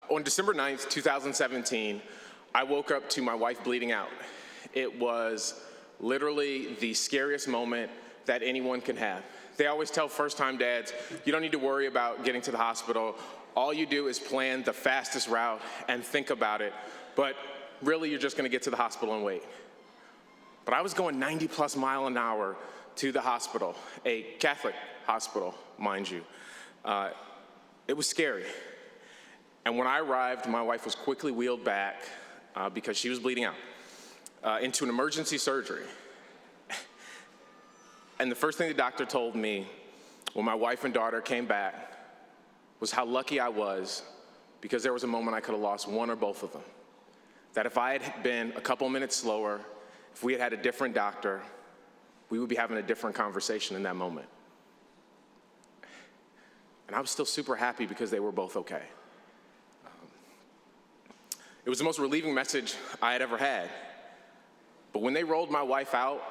On December 9th, 2017, I woke up to my wife bleeding out. It was literally the scariest moment that anyone can have. They always tell first-time dads, you don't need to worry about getting to the hospital. All you do is plan the fastest route and think about it, but really you're just gonna get to the hospital and wait. But I was going 90+ miles an hour to the hospital, a Catholic hospital, mind you. It was scary. And when I arrived, my wife was quickly wheeled back because she was bleeding out into an emergency surgery. And the first thing the doctor told me when my wife and daughter came back was how lucky I was, because there was a moment I could have lost one or both of them. That if I had been a couple minutes slower, if we had had a different doctor, we would be having a different conversation in that moment. And I was still super happy because they were both okay. It was the most relieving message I had ever had. But when they rolled my wife out,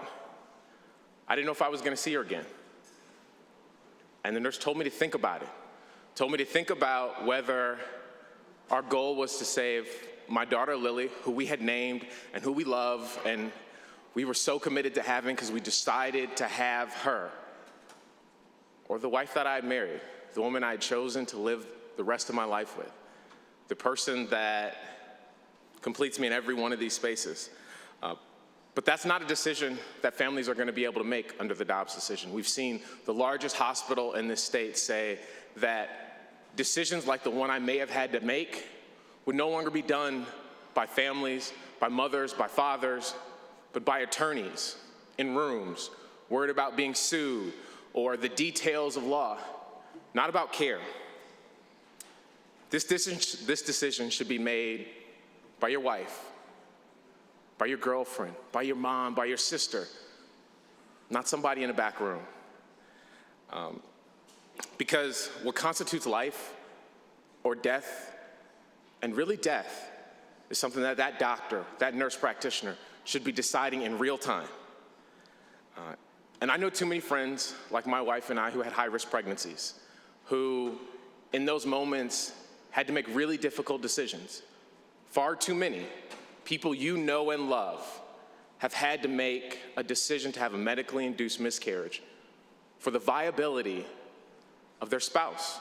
I didn't know if I was gonna see her again. And the nurse told me to think about it. Told me to think about whether our goal was to save my daughter Lily, who we had named and who we love, and we were so committed to having because we decided to have her, or the wife that I had married, the woman I had chosen to live the rest of my life with, the person that completes me in every one of these spaces. But that's not a decision that families are going to be able to make under the Dobbs decision. We've seen the largest hospital in this state say that decisions like the one I may have had to make would no longer be done by families, by mothers, by fathers, but by attorneys in rooms, worried about being sued, or the details of law, not about care. This decision should be made by your wife, by your girlfriend, by your mom, by your sister, not somebody in a back room. Because what constitutes life or death, and really death, is something that that doctor, that nurse practitioner, should be deciding in real time. And I know too many friends, like my wife and I, who had high-risk pregnancies, who in those moments had to make really difficult decisions. Far too many people you know and love have had to make a decision to have a medically induced miscarriage for the viability of their spouse,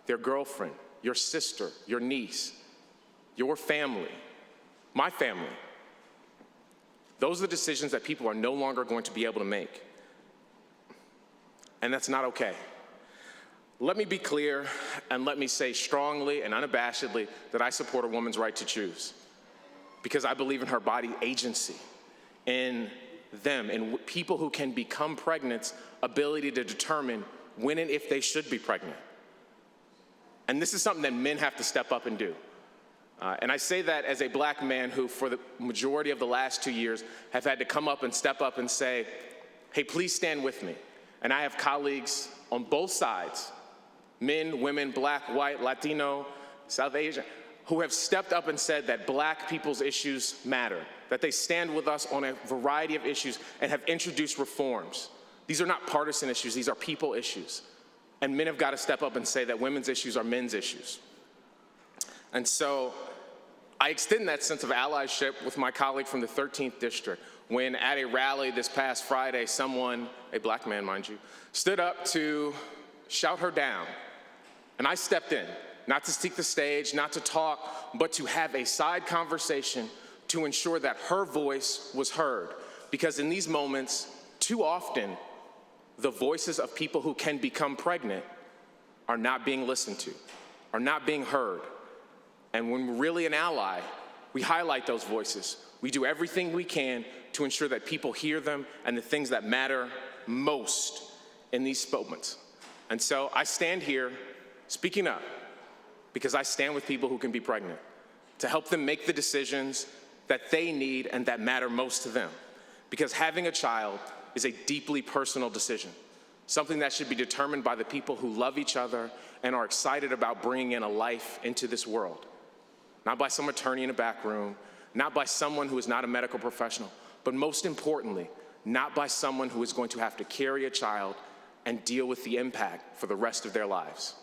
their girlfriend, your sister, your niece, your family, my family. Those are the decisions that people are no longer going to be able to make. And that's not okay. Let me be clear, and let me say strongly and unabashedly that I support a woman's right to choose, because I believe in her body agency, in them, in people who can become pregnant's ability to determine when and if they should be pregnant. And this is something that men have to step up and do. And I say that as a black man who, for the majority of the last 2 years, have had to come up and step up and say, hey, please stand with me. And I have colleagues on both sides, men, women, black, white, Latino, South Asian, who have stepped up and said that black people's issues matter, that they stand with us on a variety of issues and have introduced reforms. These are not partisan issues, these are people issues. And men have got to step up and say that women's issues are men's issues. And so I extend that sense of allyship with my colleague from the 13th District when at a rally this past Friday, someone, a black man mind you, stood up to shout her down. And I stepped in, not to seek the stage, not to talk, but to have a side conversation to ensure that her voice was heard. Because in these moments, too often, the voices of people who can become pregnant are not being listened to, are not being heard. And when we're really an ally, we highlight those voices. We do everything we can to ensure that people hear them and the things that matter most in these moments. And so I stand here speaking up because I stand with people who can be pregnant to help them make the decisions that they need and that matter most to them. Because having a child is a deeply personal decision, something that should be determined by the people who love each other and are excited about bringing in a life into this world. Not by some attorney in a back room, not by someone who is not a medical professional, but most importantly, not by someone who is going to have to carry a child and deal with the impact for the rest of their lives.